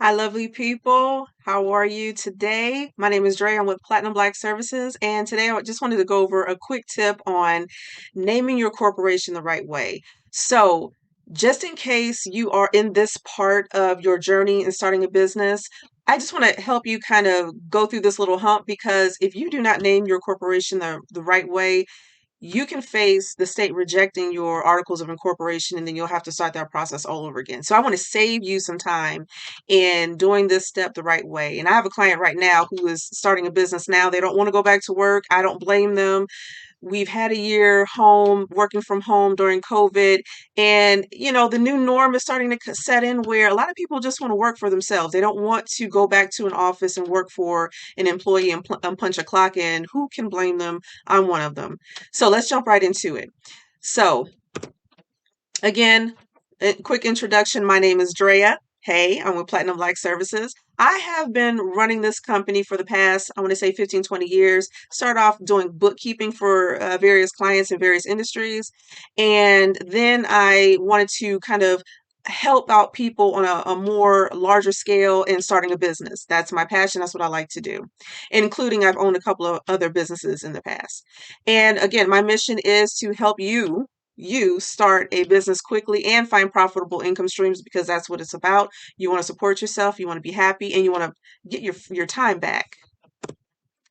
Hi, lovely people. How are you today? My name is Dreya. I'm with Platinum Black Services, and today I just wanted to go over a quick tip on naming your corporation the right way. So, just in case you are in this part of your journey in starting a business, I just want to help you kind of go through this little hump because if you do not name your corporation the right way, you can face the state rejecting your articles of incorporation and then you'll have to start that process all over again. So I want to save you some time in doing this step the right way. And I have a client right now who is starting a business now. They don't want to go back to work. I don't blame them. We've had a year home, working from home during COVID. And, the new norm is starting to set in where a lot of people just want to work for themselves. They don't want to go back to an office and work for an employee and punch a clock in. Who can blame them? I'm one of them. So let's jump right into it. So, again, a quick introduction. My name is Dreya. Hey, I'm with Platinum Black Services. I have been running this company for the past, I want to say 15, 20 years. Started off doing bookkeeping for various clients in various industries. And then I wanted to kind of help out people on a more larger scale in starting a business. That's my passion. That's what I like to do, including I've owned a couple of other businesses in the past. And again, my mission is to help you start a business quickly and find profitable income streams because that's what it's about. You want to support yourself, you want to be happy, and you want to get your time back.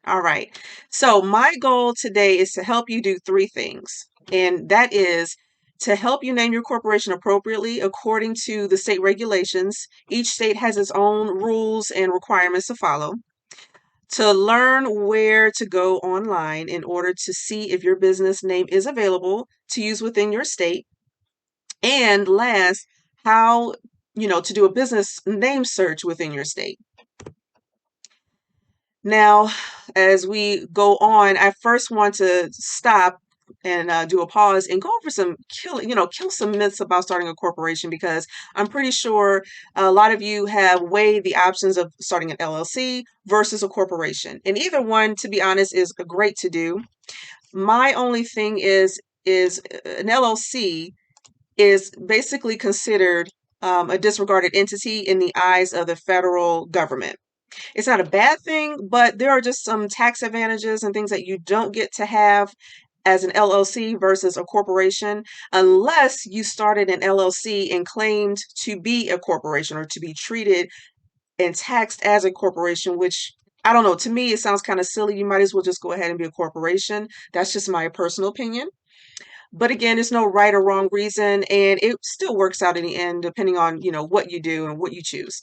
All right. So my goal today is to help you do three things. And that is to help you name your corporation appropriately according to the state regulations. Each state has its own rules and requirements to follow. To learn where to go online in order to see if your business name is available to use within your state. And last, how, to do a business name search within your state. Now, as we go on, I first want to stop and do a pause and go over kill some myths about starting a corporation because I'm pretty sure a lot of you have weighed the options of starting an LLC versus a corporation. And either one, to be honest, is great to do. My only thing is an LLC is basically considered a disregarded entity in the eyes of the federal government. It's not a bad thing, but there are just some tax advantages and things that you don't get to have as an LLC versus a corporation unless you started an LLC and claimed to be a corporation or to be treated and taxed as a corporation, which I don't know. To me, it sounds kind of silly. You might as well just go ahead and be a corporation. That's just my personal opinion. But again, there's no right or wrong reason, and it still works out in the end, depending on, what you do and what you choose.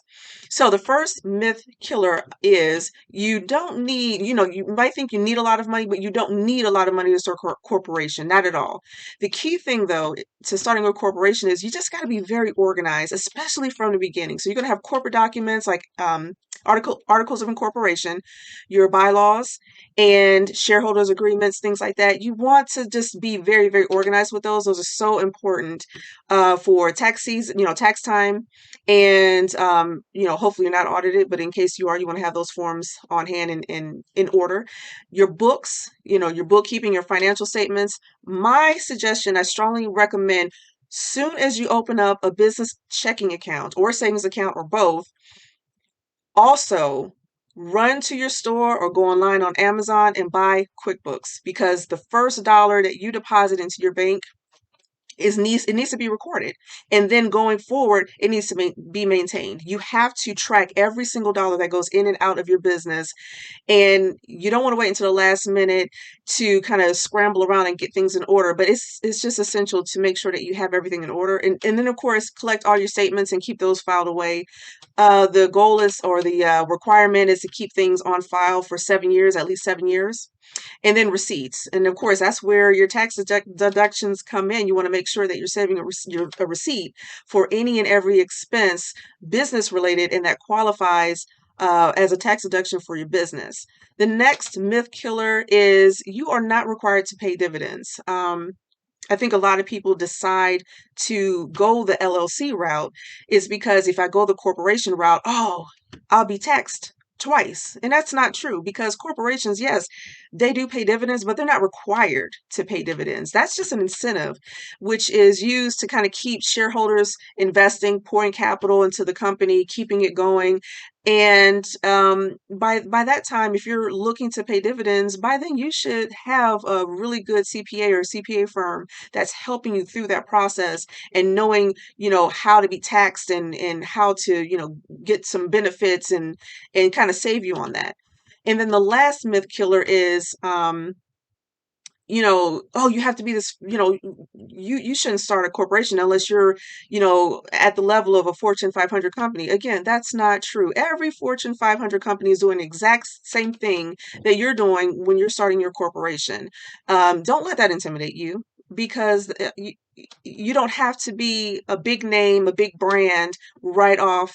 So the first myth killer is you don't need, you might think you need a lot of money, but you don't need a lot of money to start a corporation. Not at all. The key thing, though, to starting a corporation is you just got to be very organized, especially from the beginning. So you're going to have corporate documents like articles of incorporation, your bylaws, and shareholders agreements, things like that. You want to just be very, very organized with those. Those are so important for tax season, tax time. And, hopefully you're not audited, but in case you are, you want to have those forms on hand and in order. Your books, your bookkeeping, your financial statements. My suggestion, I strongly recommend soon as you open up a business checking account or savings account or both, also run to your store or go online on Amazon and buy QuickBooks because the first dollar that you deposit into your bank it needs to be recorded, and then going forward it needs to be maintained. You have to track every single dollar that goes in and out of your business, and you don't want to wait until the last minute to kind of scramble around and get things in order, but it's just essential to make sure that you have everything in order, and then of course collect all your statements and keep those filed away. The goal is, or the requirement is to keep things on file for 7 years, at least 7 years. And then receipts. And of course, that's where your tax deductions come in. You want to make sure that you're saving a receipt for any and every expense business related and that qualifies as a tax deduction for your business. The next myth killer is you are not required to pay dividends. I think a lot of people decide to go the LLC route is because if I go the corporation route, oh, I'll be taxed twice. And that's not true because corporations, yes, they do pay dividends, but they're not required to pay dividends. That's just an incentive, which is used to kind of keep shareholders investing, pouring capital into the company, keeping it going. And by that time, if you're looking to pay dividends, by then you should have a really good CPA or CPA firm that's helping you through that process and knowing, how to be taxed and how to, get some benefits and kind of save you on that. And then the last myth killer is, oh, you have to be this, you shouldn't start a corporation unless you're, at the level of a Fortune 500 company. Again, that's not true. Every Fortune 500 company is doing the exact same thing that you're doing when you're starting your corporation. Don't let that intimidate you because you don't have to be a big name, a big brand right off,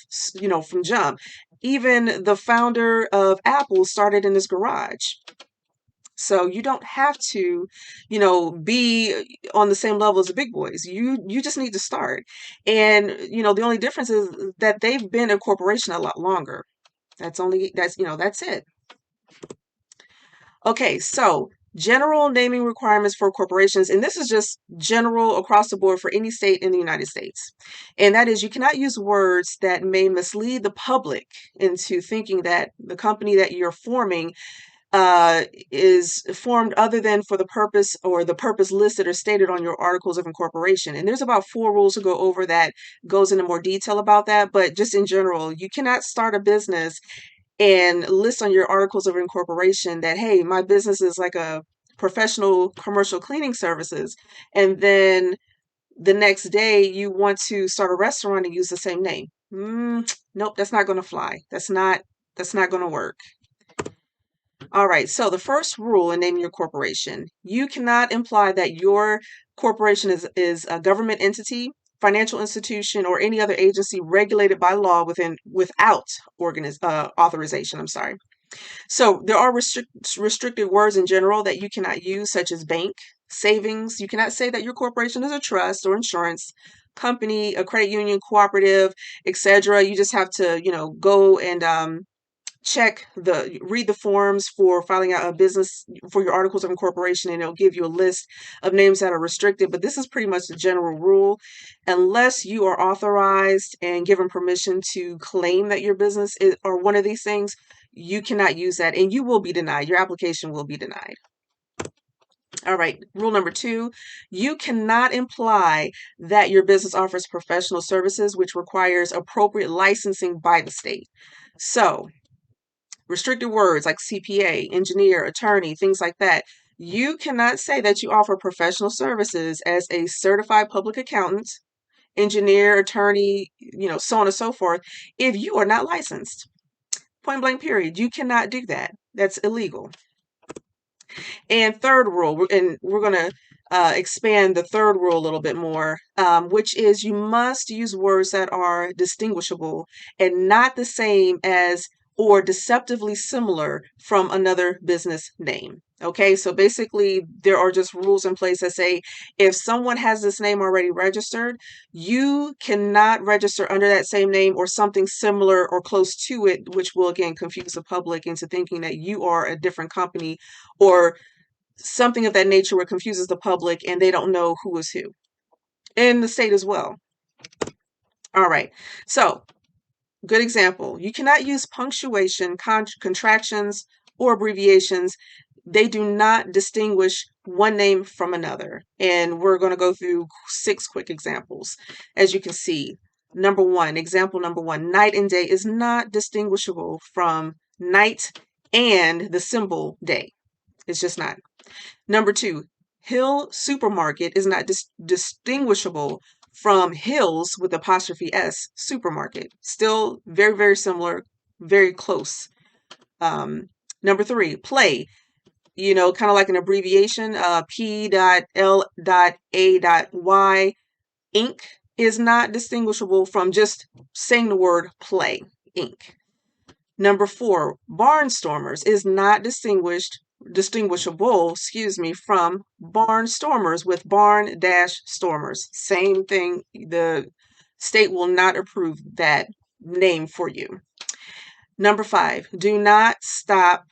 from jump. Even the founder of Apple started in his garage. So you don't have to, be on the same level as the big boys. You just need to start. And, the only difference is that they've been a corporation a lot longer. That's it. Okay, so general naming requirements for corporations, and this is just general across the board for any state in the United States. And that is you cannot use words that may mislead the public into thinking that the company that you're forming is formed other than for the purpose or the purpose listed or stated on your articles of incorporation. And there's about 4 rules to go over that goes into more detail about that. But just in general, you cannot start a business and list on your articles of incorporation that, hey, my business is like a professional commercial cleaning services. And then the next day you want to start a restaurant and use the same name. Nope, that's not going to fly. That's not going to work. All right, so the first rule in naming your corporation, you cannot imply that your corporation is a government entity, financial institution, or any other agency regulated by law without authorization. I'm sorry. So there are restricted words in general that you cannot use, such as bank, savings. You cannot say that your corporation is a trust or insurance company, a credit union, cooperative, etc. You just have to, go and read the forms for filing out a business for your articles of incorporation, and it'll give you a list of names that are restricted. But this is pretty much the general rule. Unless you are authorized and given permission to claim that your business is or one of these things, you cannot use that and you will be denied. Your application will be denied. All right, rule number 2, you cannot imply that your business offers professional services, which requires appropriate licensing by the state. So restricted words like CPA, engineer, attorney, things like that. You cannot say that you offer professional services as a certified public accountant, engineer, attorney, so on and so forth, if you are not licensed. Point blank, period. You cannot do that. That's illegal. And third rule, and we're going to expand the third rule a little bit more, which is you must use words that are distinguishable and not the same as or deceptively similar from another business name. Okay, so basically there are just rules in place that say if someone has this name already registered, you cannot register under that same name or something similar or close to it, which will again confuse the public into thinking that you are a different company or something of that nature where it confuses the public and they don't know who is who. In the state as well. All right, so good example. You cannot use punctuation, contractions, or abbreviations. They do not distinguish one name from another. And we're going to go through 6 quick examples. As you can see, example number 1, night and day is not distinguishable from night and the symbol day. It's just not. Number 2, Hill Supermarket is not distinguishable from Hills with apostrophe S supermarket. Still very, very similar, very close. Number 3, play, kind of like an abbreviation, P.L.A.Y. Inc. is not distinguishable from just saying the word play, Inc. Number 4, barnstormers is not distinguishable, from barnstormers with barn-stormers. Same thing. The state will not approve that name for you. Number 5, do not stop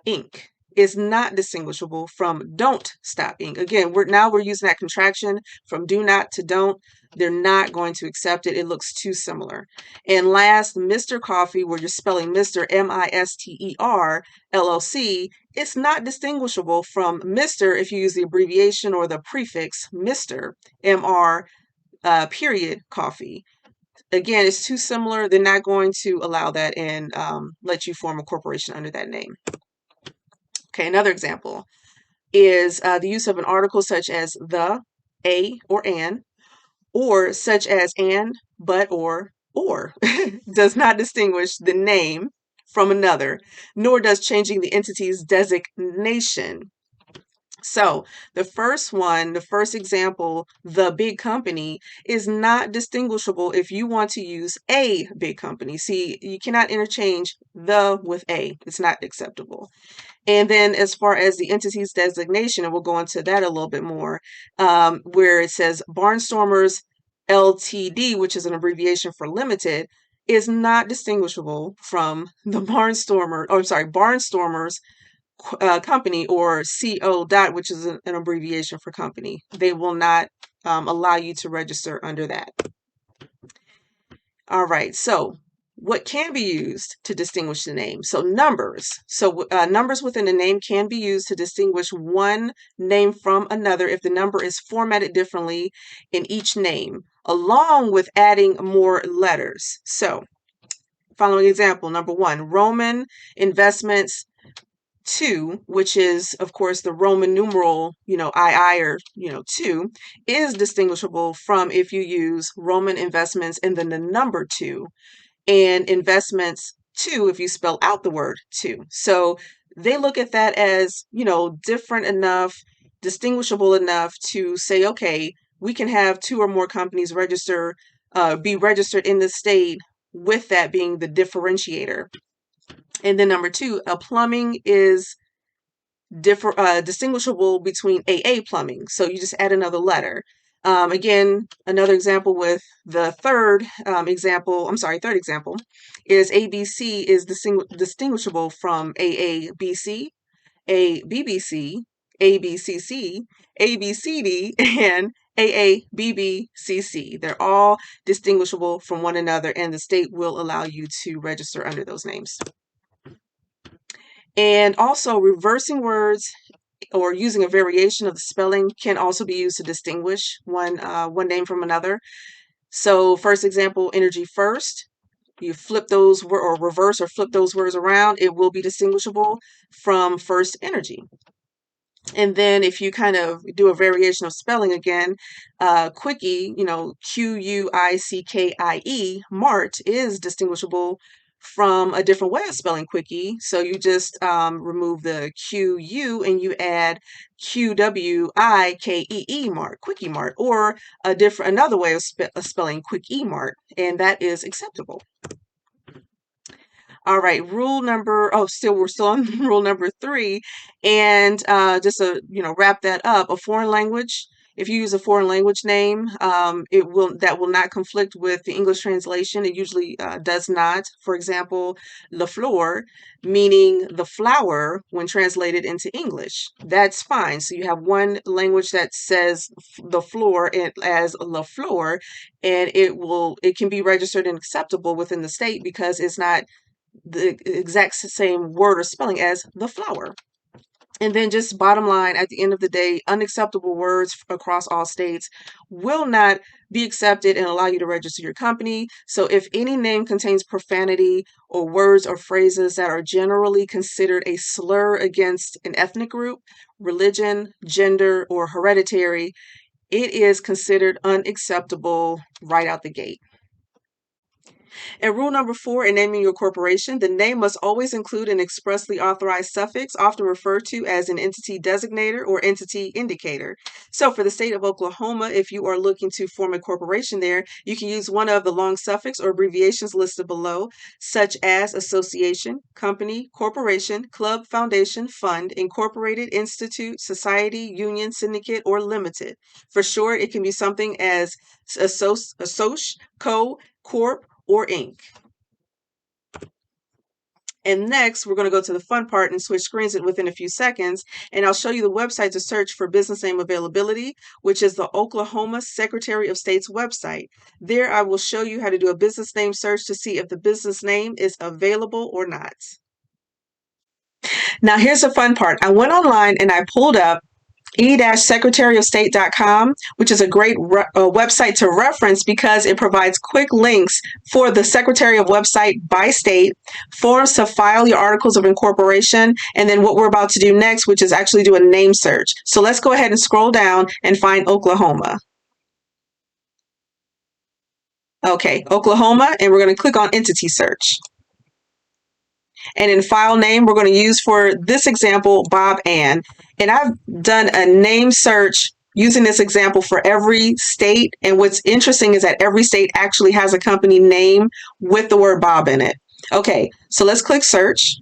ink is not distinguishable from don't stop ink. Again, we're using that contraction from do not to don't. They're not going to accept it. It looks too similar. And last, Mr. Coffee, where you're spelling Mr. Mister LLC, it's not distinguishable from Mr. if you use the abbreviation or the prefix Mr. Mr. Period coffee. Again, it's too similar. They're not going to allow that and let you form a corporation under that name. Okay, another example is the use of an article such as the, a, or an, or such as and, but, or does not distinguish the name from another, nor does changing the entity's designation. So the first one, the first example, the big company, is not distinguishable if you want to use a big company. See, you cannot interchange the with a. It's not acceptable. And then as far as the entity's designation, and we'll go into that a little bit more, where it says Barnstormers LTD, which is an abbreviation for limited, is not distinguishable from the Barnstormers company, or CO dot, which is an abbreviation for company. They will not allow you to register under that. All right, so what can be used to distinguish the name? So numbers. So numbers within a name can be used to distinguish one name from another if the number is formatted differently in each name, along with adding more letters. So following example, number 1, Roman Investments 2, which is of course the Roman numeral, II, or 2, is distinguishable from if you use Roman investments and then the number 2, and investments 2 if you spell out the word 2. So they look at that as, different enough, distinguishable enough to say, okay, we can have 2 or more companies be registered in the state, with that being the differentiator. And then number 2, a plumbing is distinguishable between AA plumbing. So you just add another letter. Again, another example with the third example is ABC is distinguishable from AABC, ABBC, ABCC, ABCD, and AABBCC. They're all distinguishable from one another, and the state will allow you to register under those names. And also, reversing words or using a variation of the spelling can also be used to distinguish one name from another. So first example, energy first. You flip those or reverse or flip those words around, it will be distinguishable from first energy. And then if you kind of do a variation of spelling again, quickie, Quickie, Mart, is distinguishable from a different way of spelling quickie. So you just remove the QU and you add QWIKEE Mart, Quickie Mart, or another way of spelling Quickie Mart, and that is acceptable. All right, we're still on rule number 3, and just to wrap that up, a foreign language. If you use a foreign language name, that will not conflict with the English translation. It usually does not. For example, la flor, meaning the flower, when translated into English, that's fine. So you have one language that says the floor as la flor, and it can be registered and acceptable within the state because it's not the exact same word or spelling as the flower. And then just bottom line, at the end of the day, unacceptable words across all states will not be accepted and allow you to register your company. So if any name contains profanity or words or phrases that are generally considered a slur against an ethnic group, religion, gender, or hereditary, it is considered unacceptable right out the gate. And rule number 4, in naming your corporation, the name must always include an expressly authorized suffix, often referred to as an entity designator or entity indicator. So for the state of Oklahoma, if you are looking to form a corporation there, you can use one of the long suffix or abbreviations listed below, such as association, company, corporation, club, foundation, fund, incorporated, institute, society, union, syndicate, or limited. For short, it can be something as assoc, co, corp, or Inc. And next, we're going to go to the fun part and switch screens within a few seconds. And I'll show you the website to search for business name availability, which is the Oklahoma Secretary of State's website. There, I will show you how to do a business name search to see if the business name is available or not. Now, here's the fun part. I went online and I pulled up e-secretaryofstate.com, which is a great website to reference because it provides quick links for the Secretary of website by state, forms to file your articles of incorporation, and then what we're about to do next, which is actually do a name search. So let's go ahead and scroll down and find Oklahoma. Okay, Oklahoma, and we're going to click on entity search. And in file name, we're going to use for this example, Bob Ann. And I've done a name search using this example for every state. And what's interesting is that every state actually has a company name with the word Bob in it. Okay, so let's click search.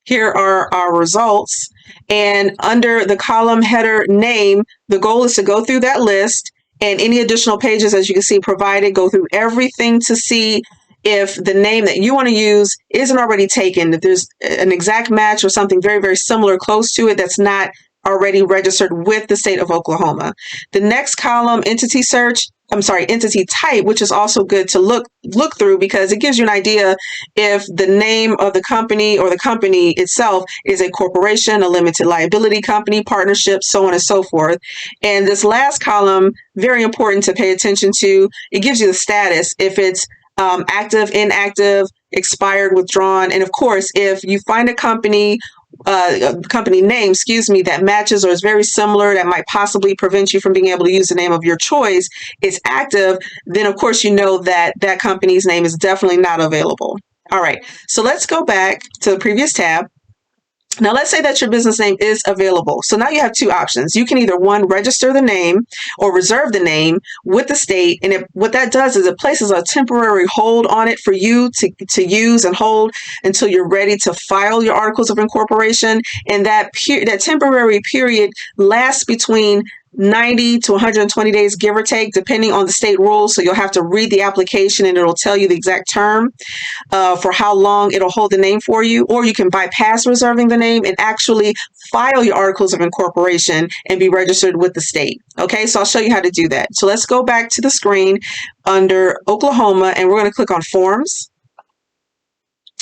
Here are our results. And under the column header name, the goal is to go through that list and any additional pages, as you can see, provided, go through everything to see if the name that you want to use isn't already taken, if there's an exact match or something very, very similar close to it that's not already registered with the state of Oklahoma. The next column, entity type, which is also good to look through because it gives you an idea if the name of the company or the company itself is a corporation, a limited liability company, partnership, so on and so forth. And this last column, very important to pay attention to, it gives you the status, if it's active, inactive, expired, withdrawn. And of course, if you find a company name, that matches or is very similar, that might possibly prevent you from being able to use the name of your choice, is active, then of course you know that that company's name is definitely not available. All right, so let's go back to the previous tab. Now, let's say that your business name is available. So now you have two options. You can either, one, register the name or reserve the name with the state. And what that does is it places a temporary hold on it for you to use and hold until you're ready to file your articles of incorporation. And that temporary period lasts between 90 to 120 days, give or take, depending on the state rules. So you'll have to read the application and it'll tell you the exact term for how long it'll hold the name for you. Or you can bypass reserving the name and actually file your articles of incorporation and be registered with the state. Okay, so I'll show you how to do that. So let's go back to the screen under Oklahoma and we're going to click on Forms.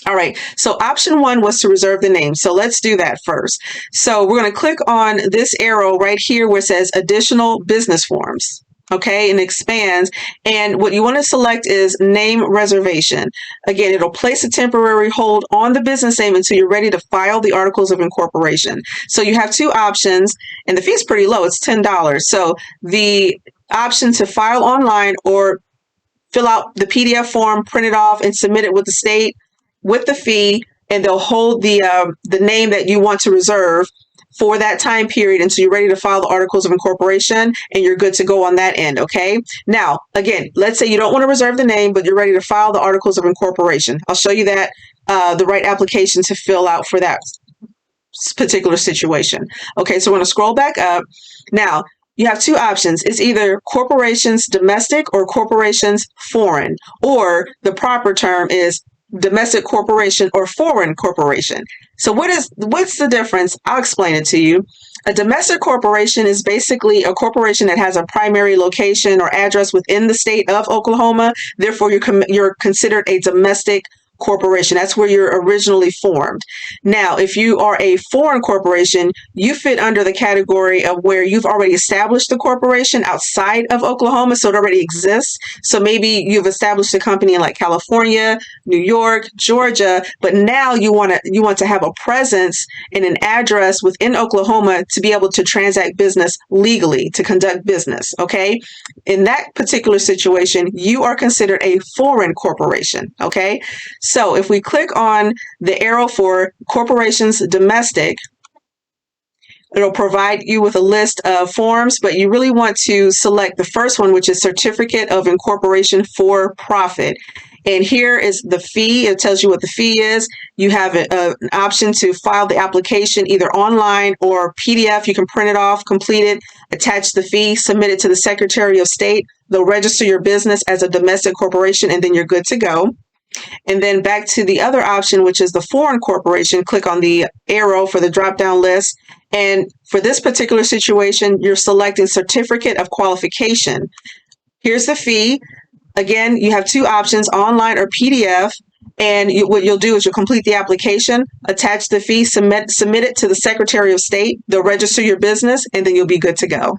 All right, so option one was to reserve the name. So let's do that first. So we're going to click on this arrow right here where it says additional business forms. Okay, and expands. And what you want to select is name reservation. Again, it'll place a temporary hold on the business name until you're ready to file the articles of incorporation. So you have two options, and the fee is pretty low. It's $10. So the option to file online or fill out the PDF form, print it off, and submit it with the state with the fee, and they'll hold the name that you want to reserve for that time period until you're ready to file the articles of incorporation, and you're good to go on that end. Okay. Now, again, let's say you don't want to reserve the name, but you're ready to file the articles of incorporation. I'll show you that the right application to fill out for that particular situation. Okay, so we're going to scroll back up. Now, you have two options. It's either corporations domestic or corporations foreign, or the proper term is domestic corporation or foreign corporation. So what's the difference? I'll explain it to you. A domestic corporation is basically a corporation that has a primary location or address within the state of Oklahoma. Therefore, you're considered a domestic corporation. That's where you're originally formed. Now, if you are a foreign corporation, you fit under the category of where you've already established the corporation outside of Oklahoma, so it already exists. So maybe you've established a company in like California, New York, Georgia, but now you want to have a presence and an address within Oklahoma to be able to transact business legally, to conduct business. Okay, in that particular situation, you are considered a foreign corporation. Okay. So if we click on the arrow for corporations domestic, it'll provide you with a list of forms, but you really want to select the first one, which is Certificate of Incorporation for Profit. And here is the fee. It tells you what the fee is. You have an option to file the application either online or PDF. You can print it off, complete it, attach the fee, submit it to the Secretary of State. They'll register your business as a domestic corporation, and then you're good to go. And then back to the other option, which is the foreign corporation. Click on the arrow for the drop down list. And for this particular situation, you're selecting certificate of qualification. Here's the fee. Again, you have two options, online or PDF. And what you'll do is you'll complete the application, attach the fee, submit it to the Secretary of State. They'll register your business, and then you'll be good to go.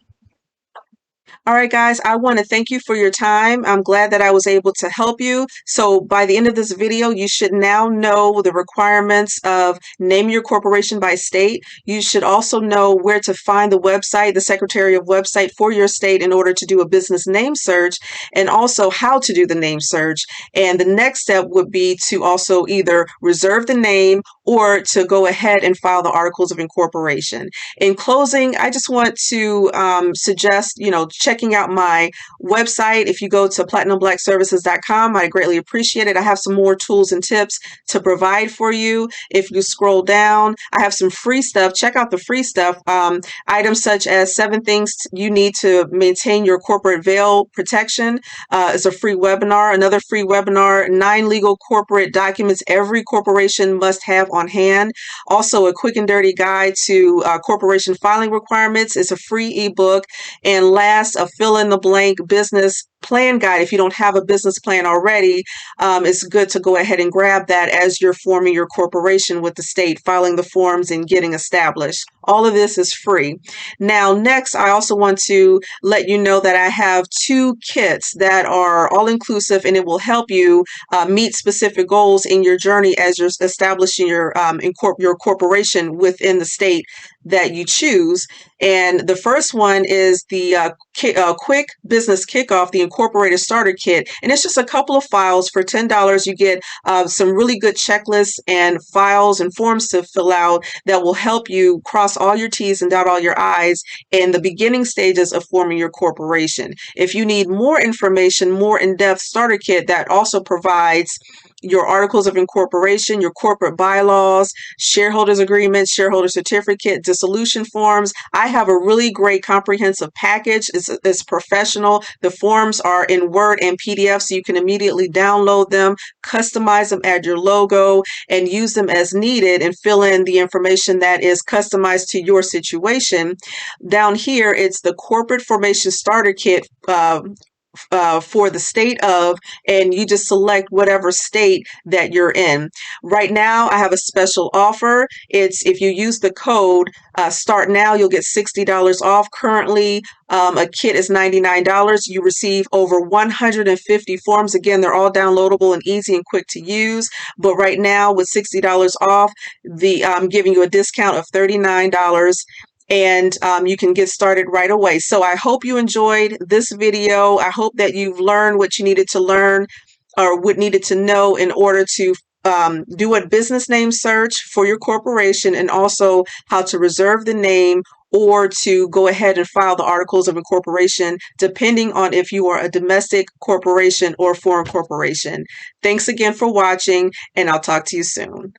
All right, guys, I want to thank you for your time. I'm glad that I was able to help you. So by the end of this video, you should now know the requirements of naming your corporation by state. You should also know where to find the website, the Secretary of website for your state in order to do a business name search, and also how to do the name search. And the next step would be to also either reserve the name or to go ahead and file the articles of incorporation. In closing, I just want to suggest, checking out my website. If you go to platinumblackservices.com, I greatly appreciate it. I have some more tools and tips to provide for you. If you scroll down, I have some free stuff. Check out the free stuff. Items such as 7 things you need to maintain your corporate veil protection is a free webinar. Another free webinar, 9 legal corporate documents every corporation must have on hand. Also, a quick and dirty guide to corporation filing requirements is a free ebook. And last, a fill-in-the-blank business plan guide. If you don't have a business plan already, it's good to go ahead and grab that as you're forming your corporation with the state, filing the forms and getting established. All of this is free. Now, next, I also want to let you know that I have 2 kits that are all-inclusive, and it will help you meet specific goals in your journey as you're establishing your corporation within the state that you choose. And the first one is the quick business kickoff, the Incorporator starter kit. And it's just a couple of files for $10. You get some really good checklists and files and forms to fill out that will help you cross all your T's and dot all your I's in the beginning stages of forming your corporation. If you need more information, more in-depth starter kit that also provides your articles of incorporation, your corporate bylaws, shareholders agreements, shareholder certificate, dissolution forms. I have a really great comprehensive package. It's professional. The forms are in Word and PDF, so you can immediately download them, customize them, add your logo, and use them as needed and fill in the information that is customized to your situation. Down here, it's the corporate formation starter kit for the state of, and you just select whatever state that you're in. Right now, I have a special offer. It's if you use the code START NOW, you'll get $60 off. Currently, a kit is $99. You receive over 150 forms. Again, they're all downloadable and easy and quick to use. But right now, with $60 off, I'm giving you a discount of $39. And you can get started right away. So I hope you enjoyed this video. I hope that you've learned what you needed to learn or what needed to know in order to do a business name search for your corporation, and also how to reserve the name or to go ahead and file the articles of incorporation, depending on if you are a domestic corporation or foreign corporation. Thanks again for watching, and I'll talk to you soon.